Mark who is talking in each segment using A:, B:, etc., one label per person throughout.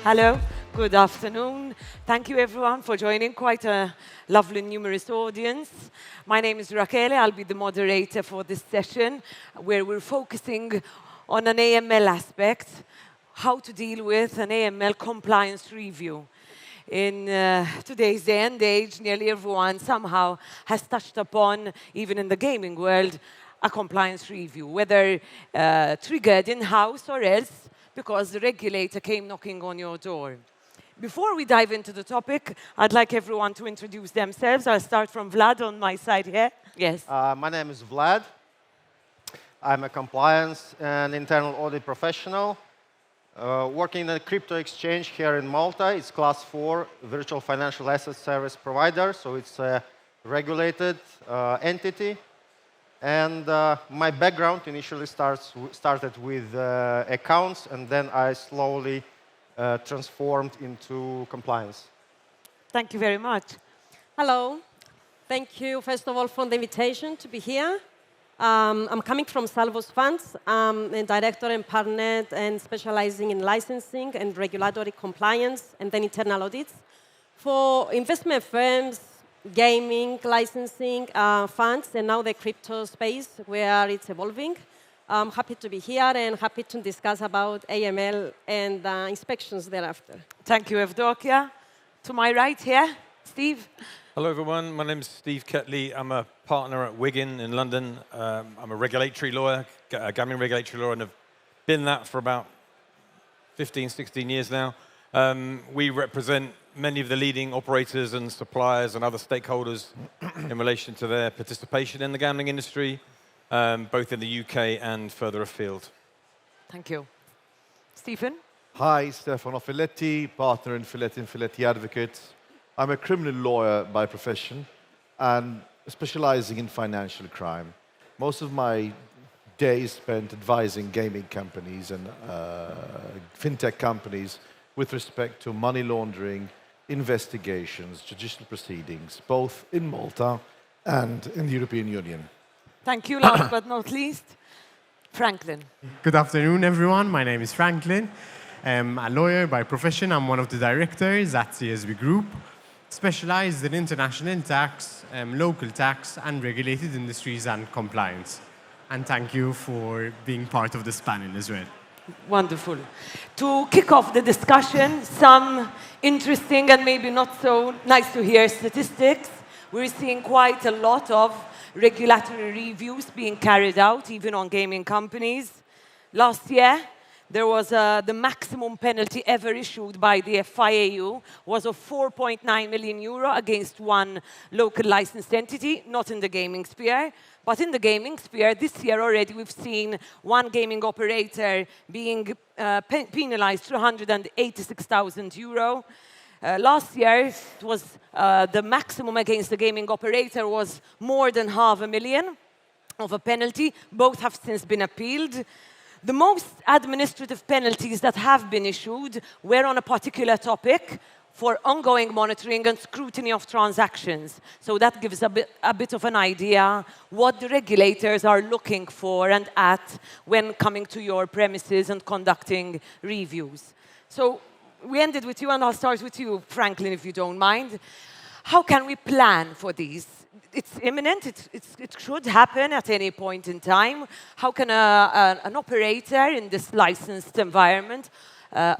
A: Hello, good afternoon. Thank you everyone for joining, quite a lovely numerous audience. My name is Rakele, I'll be the moderator for this session where we're focusing on an AML aspect, how to deal with an AML compliance review. In today's day and age, nearly everyone somehow has touched upon, even in the gaming world, a compliance review, whether triggered in-house or else because the regulator came knocking on your door. Before we dive into the topic, I'd like everyone to introduce themselves. I'll start from Vlad on my side here. Yes.
B: My name is Vlad. I'm a compliance and internal audit professional working in a crypto exchange here in Malta. It's Class 4 virtual financial asset service provider, so it's a regulated entity. And my background initially started with accounts, and then I slowly transformed into compliance.
A: Thank you very much.
C: Hello. Thank you, first of all, for the invitation to be here. I'm coming from SALVUS Funds. I'm a director and partner and specializing in licensing and regulatory compliance and then internal audits for investment firms, gaming, licensing, funds, and now the crypto space where it's evolving. I'm happy to be here and happy to discuss about AML and inspections thereafter.
A: Thank you, Evdokia. To my right here, Steve.
D: Hello, everyone. My name is Steve Ketteley. I'm a partner at Wiggin in London. I'm a regulatory lawyer, a gambling regulatory lawyer, and have been that for about 15, 16 years now. We represent many of the leading operators and suppliers and other stakeholders in relation to their participation in the gambling industry, both in the UK and further afield.
A: Thank you. Stephen?
E: Hi, Stefano Filletti, partner in Filletti Advocates. I'm a criminal lawyer by profession and specializing in financial crime. Most of my days spent advising gaming companies and fintech companies with respect to money laundering, investigations, judicial proceedings, both in Malta and in the European Union.
A: Thank you. Last but not least, Franklin.
F: Good afternoon, everyone. My name is Franklin. I'm a lawyer by profession. I'm one of the directors at CSB Group, specialized in international tax, local tax, and regulated industries and compliance. And thank you for being part of this panel as well.
A: Wonderful. To kick off the discussion, some interesting and maybe not so nice to hear statistics. We're seeing quite a lot of regulatory reviews being carried out, even on gaming companies. Last year, there was the maximum penalty ever issued by the FIAU was of €4.9 million against one local licensed entity, not in the gaming sphere. But in the gaming sphere, this year already we've seen one gaming operator being penalized €286,000. Last year, it was the maximum against the gaming operator was more than $500,000 of a penalty. Both have since been appealed. The most administrative penalties that have been issued were on a particular topic for ongoing monitoring and scrutiny of transactions. So that gives a bit of an idea what the regulators are looking for and at when coming to your premises and conducting reviews. So we ended with you, and I'll start with you, Franklin, if you don't mind. How can we plan for these? It's imminent. It should happen at any point in time. How can an operator in this licensed environment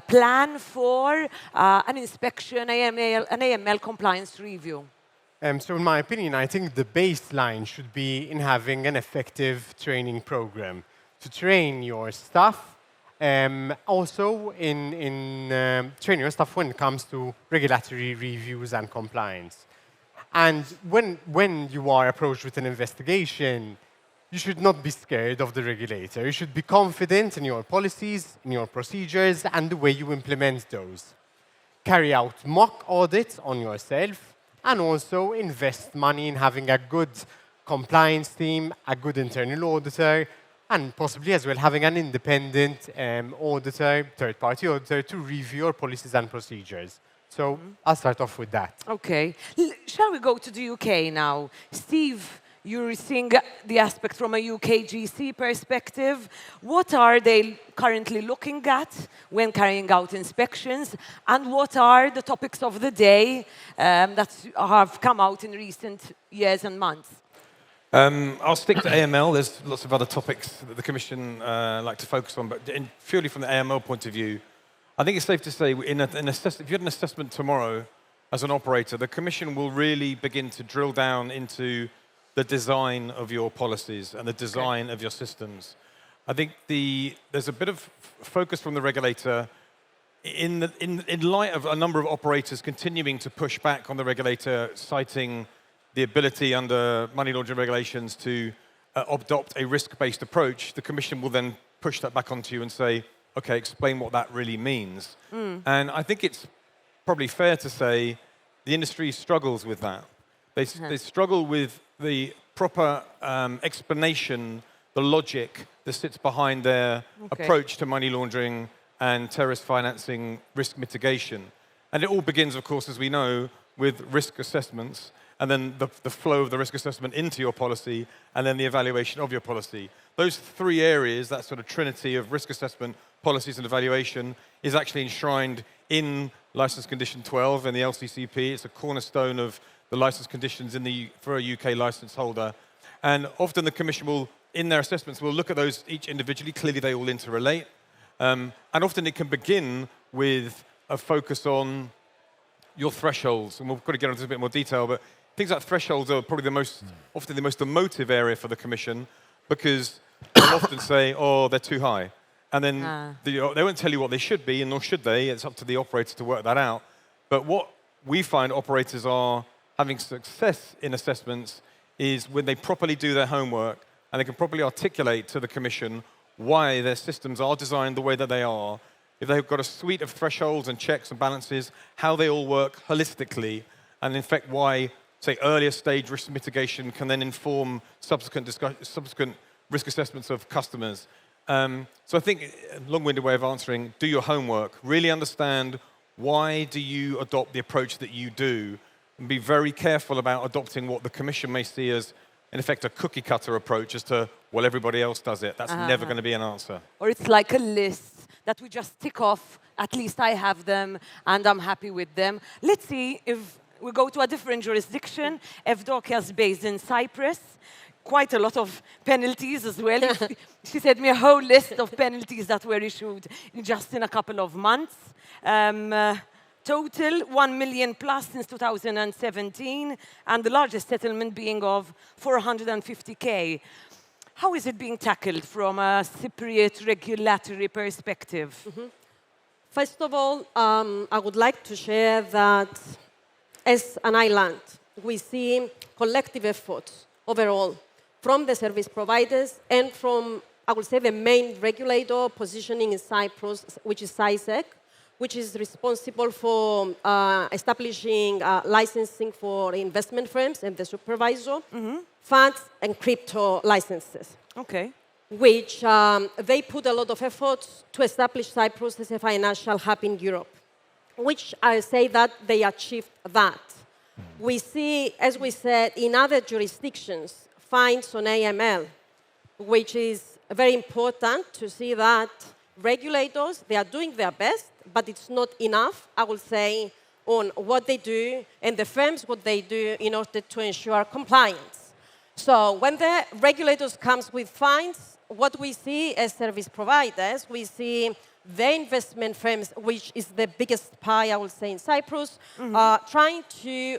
A: plan for an inspection, an AML compliance review?
F: So in my opinion, I think the baseline should be in having an effective training program to train your staff. Also in training your staff when it comes to regulatory reviews and compliance. And when you are approached with an investigation, you should not be scared of the regulator. You should be confident in your policies, in your procedures, and the way you implement those. Carry out mock audits on yourself, and also invest money in having a good compliance team, a good internal auditor, and possibly as well having an independent auditor, third-party auditor, to review your policies and procedures. So I'll start off with that.
A: Okay. Shall we go to the UK now? Steve, You're seeing the aspect from a UK GC perspective. What are they currently looking at when carrying out inspections? And what are the topics of the day that have come out in recent years and months?
D: I'll stick to AML. There's lots of other topics that the Commission like to focus on, but purely from the AML point of view, I think it's safe to say, if you had an assessment tomorrow as an operator, the Commission will really begin to drill down into the design of your policies and the design of your systems. I think there's a bit of focus from the regulator in light of a number of operators continuing to push back on the regulator, citing the ability under money laundering regulations to adopt a risk-based approach. The Commission will then push that back onto you and say, okay, explain what that really means. And I think it's probably fair to say the industry struggles with that. They struggle with the proper explanation, the logic that sits behind their approach to money laundering and terrorist financing risk mitigation. And it all begins, of course, as we know, with risk assessments, and then the flow of the risk assessment into your policy, and then the evaluation of your policy. Those three areas, that sort of trinity of risk assessment, policies, and evaluation, is actually enshrined in License Condition 12 in the LCCP. It's a cornerstone of the license conditions for a UK license holder. And often the Commission will, in their assessments, will look at those each individually. Clearly, they all interrelate. And often it can begin with a focus on your thresholds. And we've got to get into this a bit more detail, but things like thresholds are probably often the most emotive area for the Commission, because they'll often say, oh, they're too high. And then they won't tell you what they should be, and nor should they. It's up to the operator to work that out. But what we find operators are having success in assessments is when they properly do their homework and they can properly articulate to the Commission why their systems are designed the way that they are. If they've got a suite of thresholds and checks and balances, how they all work holistically, and in fact why, say, earlier stage risk mitigation can then inform subsequent risk assessments of customers. So I think, a long-winded way of answering, do your homework. Really understand why do you adopt the approach that you do, and be very careful about adopting what the Commission may see as, in effect, a cookie-cutter approach as to, well, everybody else does it. That's never going to be an answer.
A: Or it's like a list that we just tick off, at least I have them, and I'm happy with them. Let's see if we go to a different jurisdiction. Evdokia is based in Cyprus. Quite a lot of penalties as well. She sent me a whole list of penalties that were issued just in a couple of months. Total 1 million plus since 2017, and the largest settlement being of 450K. How is it being tackled from a Cypriot regulatory perspective?
C: First of all, I would like to share that as an island, we see collective efforts overall from the service providers and from, I would say, the main regulator positioning in Cyprus, which is SISEC, which is responsible for establishing licensing for investment firms and the supervisor, funds and crypto licenses.
A: Okay.
C: Which they put a lot of effort to establish Cyprus as a financial hub in Europe, which I say that they achieved that. We see, as we said, in other jurisdictions, fines on AML, which is very important to see that regulators, they are doing their best, but it's not enough, I will say, on what they do and the firms what they do in order to ensure compliance. So when the regulators comes with fines, what we see as service providers, we see the investment firms, which is the biggest pie, I will say, in Cyprus, trying to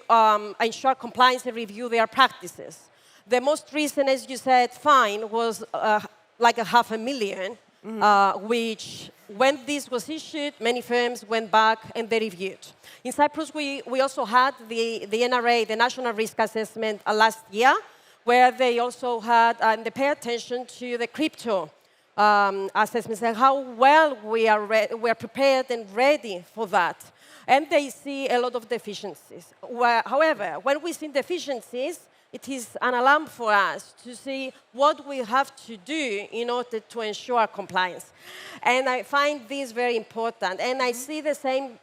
C: ensure compliance and review their practices. The most recent, as you said, fine was like $500,000, which when this was issued, many firms went back and they reviewed. In Cyprus, we also had the NRA, the National Risk Assessment, last year, where they also had, and they pay attention to the crypto assessments and how well we are prepared and ready for that. And they see a lot of deficiencies. However, when we see deficiencies, it is an alarm for us to see what we have to do in order to ensure compliance. And I find this very important. And I see the same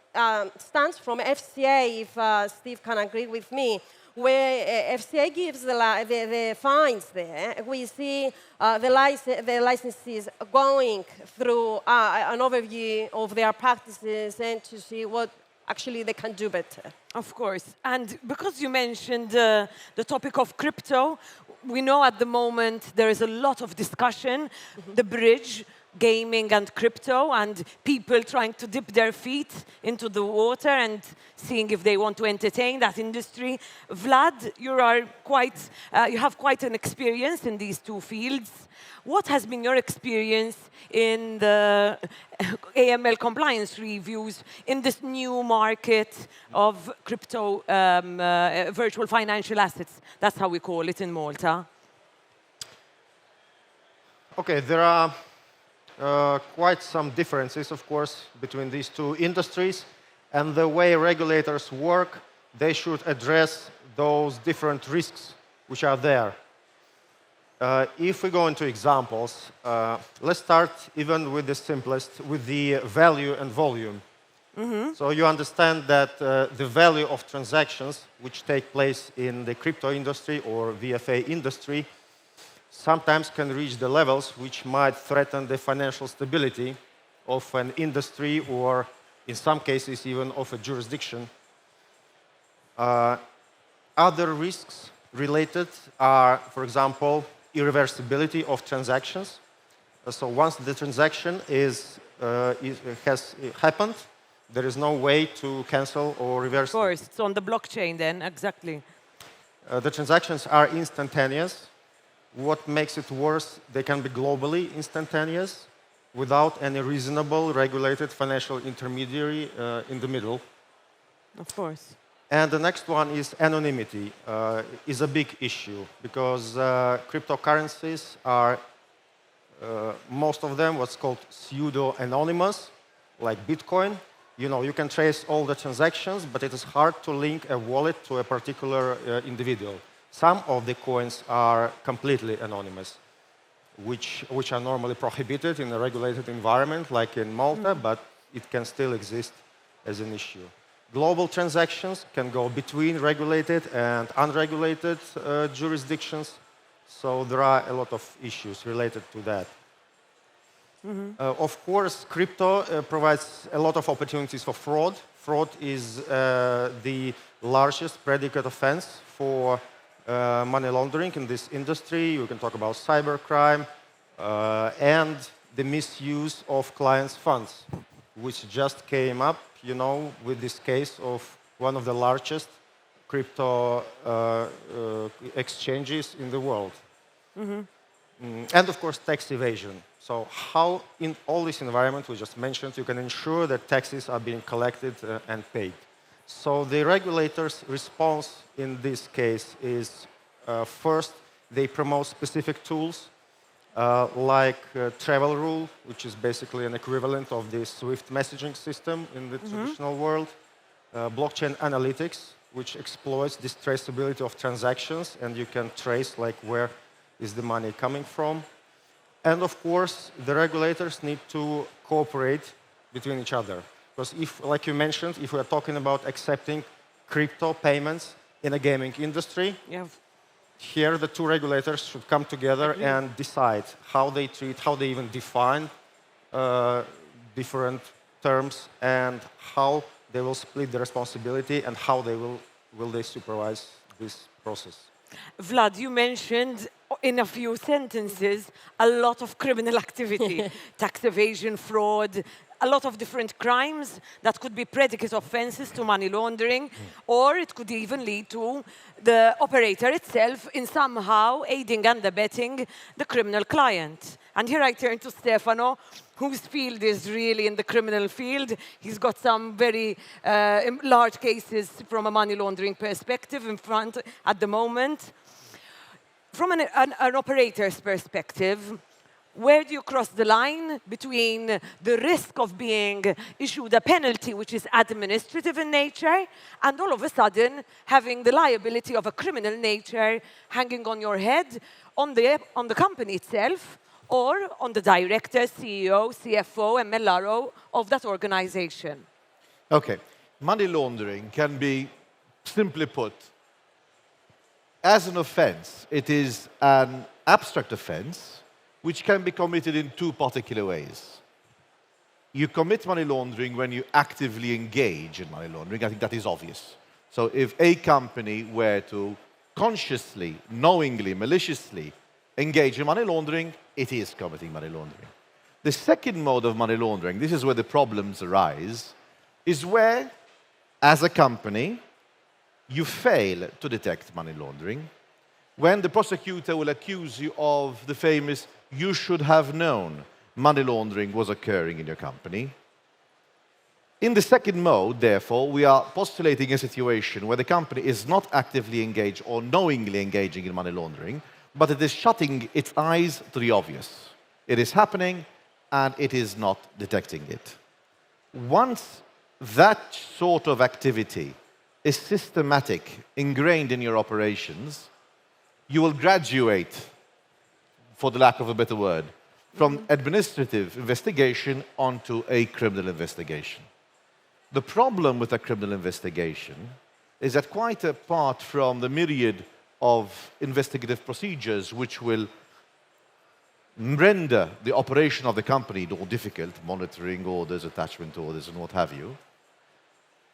C: stance from FCA, if Steve can agree with me, where FCA gives the fines there, we see the licenses going through an overview of their practices and to see what actually they can do better.
A: Of course. And because you mentioned the topic of crypto, we know at the moment there is a lot of discussion, the bridge, gaming and crypto, and people trying to dip their feet into the water and seeing if they want to entertain that industry. Vlad, you have quite an experience in these two fields. What has been your experience in the AML compliance reviews in this new market of crypto virtual financial assets? That's how we call it in Malta.
B: Okay, there are quite some differences, of course, between these two industries. And the way regulators work, they should address those different risks which are there. If we go into examples, let's start even with the simplest, with the value and volume. So you understand that the value of transactions which take place in the crypto industry or VFA industry sometimes can reach the levels which might threaten the financial stability of an industry or, in some cases, even of a jurisdiction. Other risks related are, for example, irreversibility of transactions. So once the transaction has happened, there is no way to cancel or reverse it.
A: Of course, it's on the blockchain then, exactly.
B: The transactions are instantaneous. What makes it worse, they can be globally instantaneous without any reasonable regulated financial intermediary in the middle.
A: Of course.
B: And the next one is anonymity, is a big issue because cryptocurrencies are, most of them, what's called pseudo-anonymous, like Bitcoin. You know, you can trace all the transactions, but it is hard to link a wallet to a particular individual. Some of the coins are completely anonymous, which are normally prohibited in a regulated environment, like in Malta, but it can still exist as an issue. Global transactions can go between regulated and unregulated jurisdictions, so there are a lot of issues related to that. Of course, crypto provides a lot of opportunities for fraud. Fraud is the largest predicate offense for money laundering in this industry. You can talk about cybercrime and the misuse of clients' funds, which just came up, you know, with this case of one of the largest crypto exchanges in the world. And of course, tax evasion. So how, in all this environment we just mentioned, you can ensure that taxes are being collected and paid. So the regulators' response in this case is, first, they promote specific tools, like travel rule, which is basically an equivalent of the SWIFT messaging system in the traditional world, blockchain analytics, which exploits this traceability of transactions, and you can trace like where is the money coming from. And of course, the regulators need to cooperate between each other. Because if, like you mentioned, if we are talking about accepting crypto payments in a gaming industry, here the two regulators should come together and decide how they treat, how they even define different terms and how they will split the responsibility and how they will they supervise this process.
A: Vlad, you mentioned in a few sentences a lot of criminal activity, tax evasion, fraud, a lot of different crimes that could be predicate offenses to money laundering, or it could even lead to the operator itself in somehow aiding and abetting the criminal client. And here I turn to Stefano, whose field is really in the criminal field. He's got some very large cases from a money laundering perspective in front at the moment. From an operator's perspective, where do you cross the line between the risk of being issued a penalty, which is administrative in nature, and all of a sudden having the liability of a criminal nature hanging on your head, on the company itself, or on the director, CEO, CFO, MLRO of that organization?
E: Okay. Money laundering can be, simply put, as an offense, it is an abstract offense which can be committed in two particular ways. You commit money laundering when you actively engage in money laundering. I think that is obvious. So if a company were to consciously, knowingly, maliciously engage in money laundering, it is committing money laundering. The second mode of money laundering, this is where the problems arise, is where, as a company, you fail to detect money laundering, when the prosecutor will accuse you of the famous "you should have known" money laundering was occurring in your company. In the second mode, therefore, we are postulating a situation where the company is not actively engaged or knowingly engaging in money laundering, but it is shutting its eyes to the obvious. It is happening, and it is not detecting it. Once that sort of activity is systematic, ingrained in your operations, you will graduate, for the lack of a better word, from administrative investigation onto a criminal investigation. The problem with a criminal investigation is that, quite apart from the myriad of investigative procedures which will render the operation of the company more difficult, monitoring orders, attachment orders, and what have you,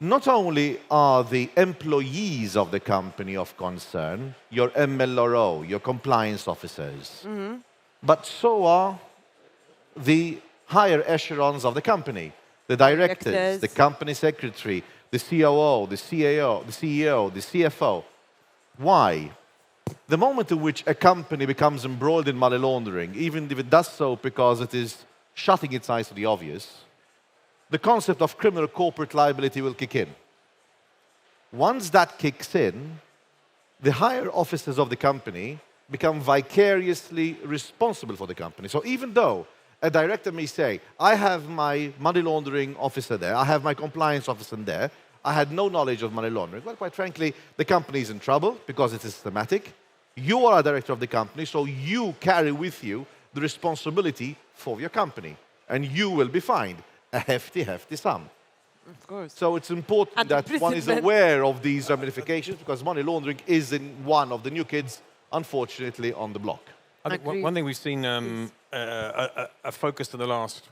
E: not only are the employees of the company of concern, your MLRO, your compliance officers, but so are the higher echelons of the company, the directors, the company secretary, the COO, the CAO, the CEO, the CFO. Why? The moment in which a company becomes embroiled in money laundering, even if it does so because it is shutting its eyes to the obvious, the concept of criminal corporate liability will kick in. Once that kicks in, the higher officers of the company become vicariously responsible for the company. So even though a director may say, I have my money laundering officer there, I have my compliance officer there, I had no knowledge of money laundering. Well, quite frankly, the company is in trouble because it is systematic. You are a director of the company, so you carry with you the responsibility for your company, and you will be fined a hefty, hefty sum.
A: Of course.
E: So it's important that one is aware of these ramifications, because money laundering is one of the new kids, unfortunately, on the block.
D: I think one thing we've seen a focus in the last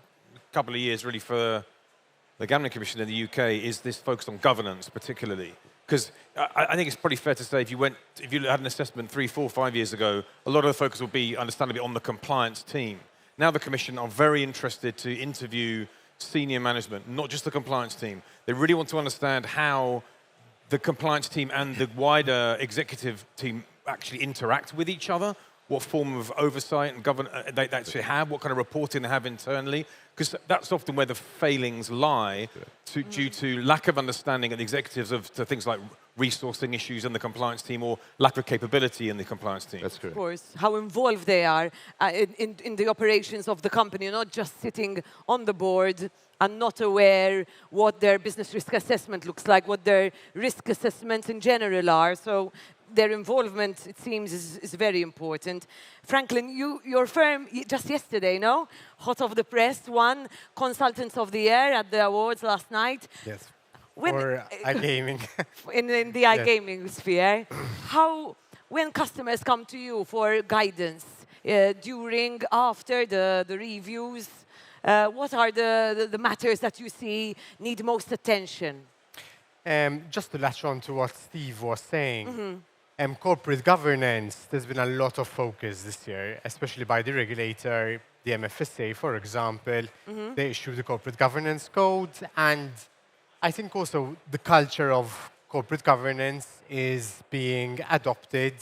D: couple of years, really, for the Gambling Commission in the UK is this focus on governance, particularly. Because I think it's probably fair to say if you had an assessment 3, 4, 5 years ago, a lot of the focus would be, understandably, on the compliance team. Now the Commission are very interested to interview senior management, not just the compliance team. They really want to understand how the compliance team and the wider executive team actually interact with each other, what form of oversight and governance they actually have, what kind of reporting they have internally, because that's often where the failings lie due to lack of understanding of the executives to things like resourcing issues in the compliance team or lack of capability in the compliance team.
E: That's correct.
A: Of course, how involved they are in the operations of the company, not just sitting on the board and not aware what their business risk assessment looks like, what their risk assessments in general are. So their involvement, it seems, is very important. Franklin, your firm, just yesterday, no? Hot off the press, won Consultants of the Year at the awards last night.
F: Yes.
A: When,
F: or iGaming.
A: in the iGaming sphere. When customers come to you for guidance, during, after the reviews, what are the matters that you see need most attention?
F: Just to latch on to what Steve was saying, corporate governance, there's been a lot of focus this year, especially by the regulator, the MFSA, for example. They issued the corporate governance code, and I think also the culture of corporate governance is being adopted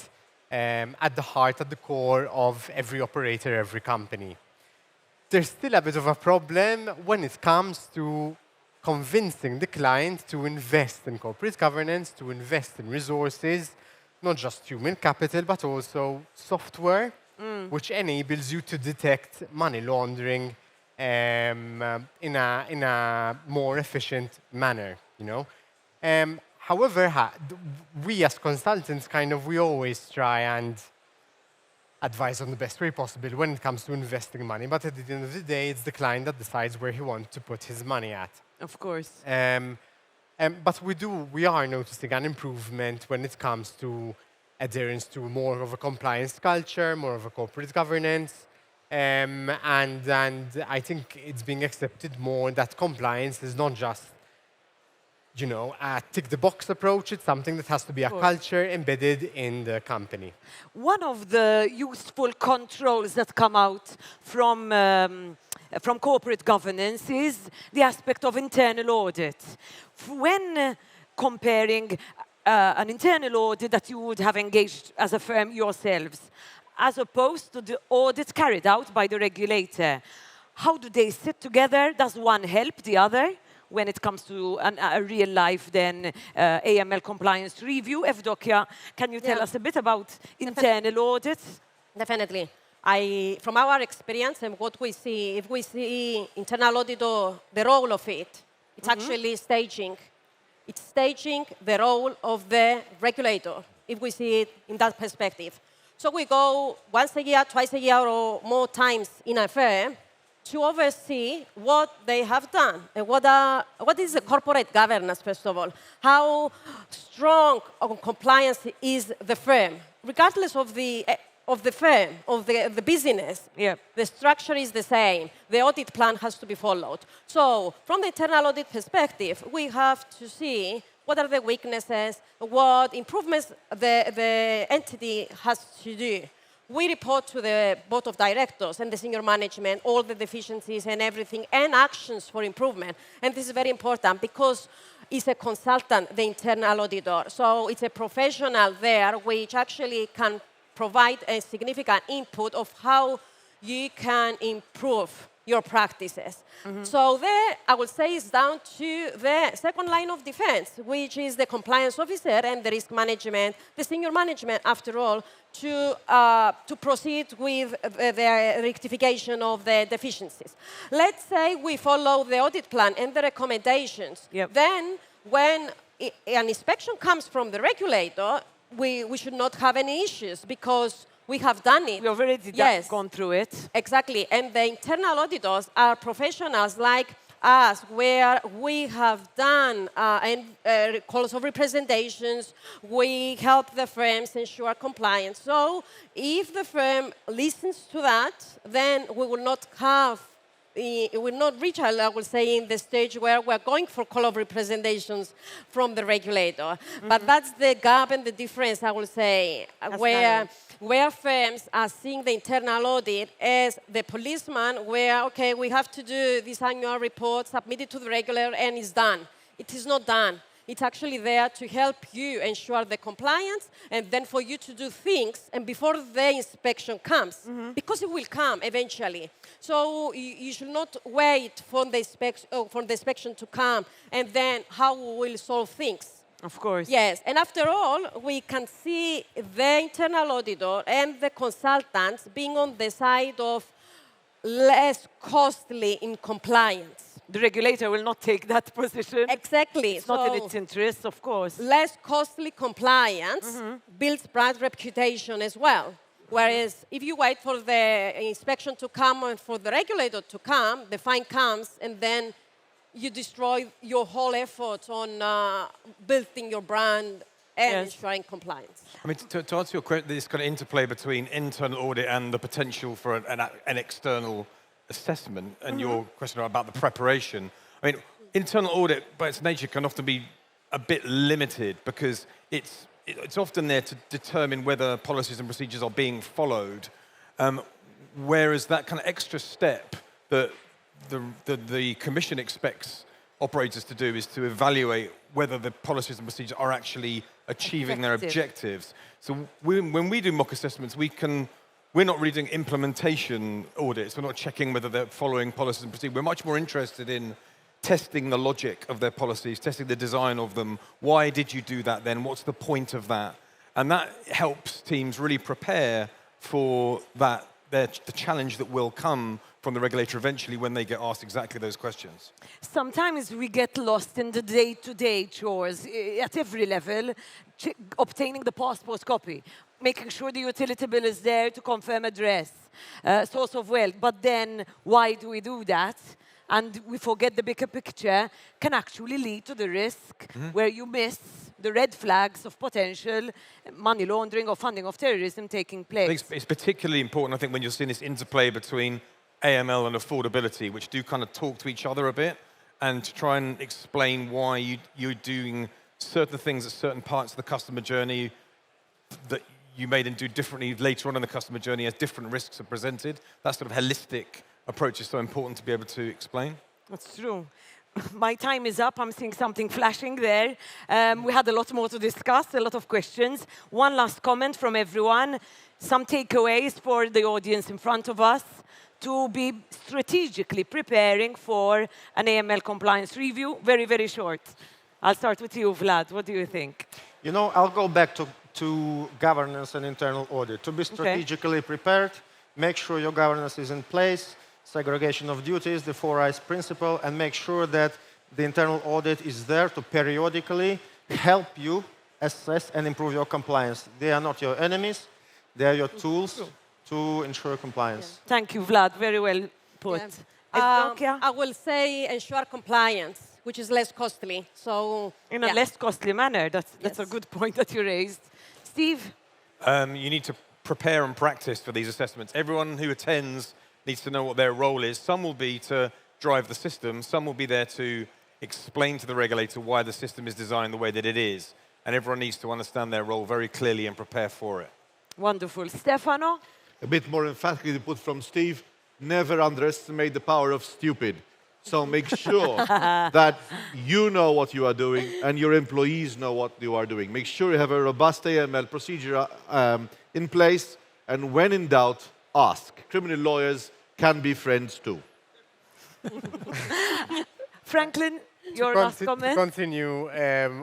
F: at the heart, at the core of every operator, every company. There's still a bit of a problem when it comes to convincing the client to invest in corporate governance, to invest in resources, not just human capital, but also software, which enables you to detect money laundering in a more efficient manner, you know. However, we as consultants, we always try and advise on the best way possible when it comes to investing money. But at the end of the day, it's the client that decides where he wants to put his money at.
A: Of course.
F: But we are noticing an improvement when it comes to adherence to more of a compliance culture, more of a corporate governance. And I think it's being accepted more that compliance is not just, a tick-the-box approach. It's something that has to be a culture embedded in the company.
A: One of the useful controls that come out from corporate governance is the aspect of internal audit. When comparing an internal audit that you would have engaged as a firm yourselves, as opposed to the audit carried out by the regulator, how do they sit together? Does one help the other when it comes to a real-life AML compliance review? Evdokia, can you tell us a bit about internal audits?
C: Definitely. From our experience and what we see, if we see internal audit, the role of it, it's actually staging. It's staging the role of the regulator, if we see it in that perspective. So we go once a year, twice a year, or more times in a firm to oversee what they have done and what is the corporate governance, first of all. How strong on compliance is the firm, regardless of the firm, of the business.
A: Yeah.
C: The structure is the same. The audit plan has to be followed. So from the internal audit perspective, we have to see what are the weaknesses, what improvements the entity has to do. We report to the board of directors and the senior management all the deficiencies and everything and actions for improvement. And this is very important because it's a consultant, the internal auditor. So it's a professional there which actually can provide a significant input of how you can improve your practices. So there, I would say, is down to the second line of defense, which is the compliance officer and the risk management, the senior management, after all, to proceed with the rectification of the deficiencies. Let's say we follow the audit plan and the recommendations.
A: Yep.
C: Then, when an inspection comes from the regulator, we should not have any issues because we have done it.
A: We already gone through it.
C: Exactly. And the internal auditors are professionals like us, where we have done calls of representations. We help the firms ensure compliance. So if the firm listens to that, then we will not have it will not reach, I will say, in the stage where we're going for call of representations from the regulator. But that's the gap and the difference, I will say, where firms are seeing the internal audit as the policeman, where, okay, we have to do this annual report, submit it to the regulator, and it's done. It is not done. It's actually there to help you ensure the compliance and then for you to do things and before the inspection comes, because it will come eventually. So you should not wait for the inspection to come and then how we will solve things.
A: Of course.
C: Yes, and after all, we can see the internal auditor and the consultants being on the side of less costly in compliance.
A: The regulator will not take that position.
C: Exactly.
A: It's not in its interest, of course.
C: Less costly compliance builds brand reputation as well. Whereas if you wait for the inspection to come and for the regulator to come, the fine comes, and then you destroy your whole efforts on building your brand and ensuring compliance.
D: I mean, to answer your question, this kind of interplay between internal audit and the potential for an external assessment, and your question about the preparation. I mean, internal audit, by its nature, can often be a bit limited because it's often there to determine whether policies and procedures are being followed, whereas that kind of extra step that the Commission expects operators to do is to evaluate whether the policies and procedures are actually achieving their objectives. So when we do mock assessments, we're not really doing implementation audits. We're not checking whether they're following policies and procedures. We're much more interested in testing the logic of their policies, testing the design of them. Why did you do that then? What's the point of that? And that helps teams really prepare for the challenge that will come from the regulator eventually when they get asked exactly those questions.
A: Sometimes we get lost in the day-to-day chores at every level, obtaining the passport copy, making sure the utility bill is there to confirm address, source of wealth. But then why do we do that? And we forget the bigger picture can actually lead to the risk where you miss the red flags of potential money laundering or funding of terrorism taking place.
D: I think it's particularly important, I think, when you're seeing this interplay between AML and affordability, which do kind of talk to each other a bit, and to try and explain why you're doing certain things at certain parts of the customer journey that you may then do differently later on in the customer journey as different risks are presented. That sort of holistic approach is so important to be able to explain.
A: That's true. My time is up. I'm seeing something flashing there. We had a lot more to discuss, a lot of questions. One last comment from everyone. Some takeaways for the audience in front of us to be strategically preparing for an AML compliance review. Very, very short. I'll start with you, Vlad. What do you think?
B: You know, I'll go back to governance and internal audit. To be strategically prepared, make sure your governance is in place, segregation of duties, the 4 eyes principle, and make sure that the internal audit is there to periodically help you assess and improve your compliance. They are not your enemies. They are your tools to ensure compliance.
A: Thank you, Vlad. Very well put. Evdokia?
C: I will say ensure compliance, which is less costly. So
A: in a less costly manner. That's a good point that you raised. Steve?
D: You need to prepare and practice for these assessments. Everyone who attends needs to know what their role is. Some will be to drive the system. Some will be there to explain to the regulator why the system is designed the way that it is. And everyone needs to understand their role very clearly and prepare for it.
A: Wonderful. Stefano?
E: A bit more emphatically put from Steve, never underestimate the power of stupid. So make sure that you know what you are doing and your employees know what you are doing. Make sure you have a robust AML procedure in place, and when in doubt, ask. Criminal lawyers can be friends too.
A: Franklin, your last comment?
F: To continue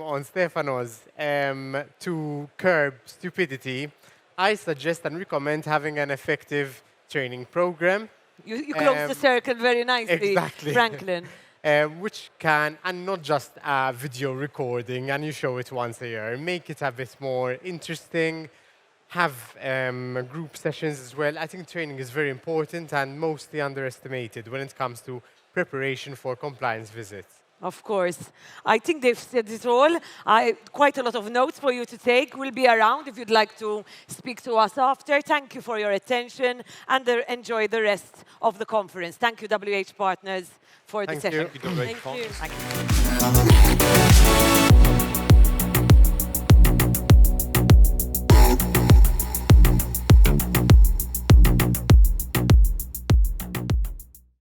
F: on Stefano's, to curb stupidity, I suggest and recommend having an effective training program.
A: You close the circle very nicely,
F: exactly.
A: Franklin.
F: Which can, and not just a video recording, and you show it once a year. Make it a bit more interesting. Have group sessions as well. I think training is very important and mostly underestimated when it comes to preparation for compliance visits.
A: Of course. I think they've said it all. Quite a lot of notes for you to take. We'll be around if you'd like to speak to us after. Thank you for your attention and enjoy the rest of the conference. Thank you, WH Partners, for the session.
D: Thank you, WH Partners.
A: Thank you.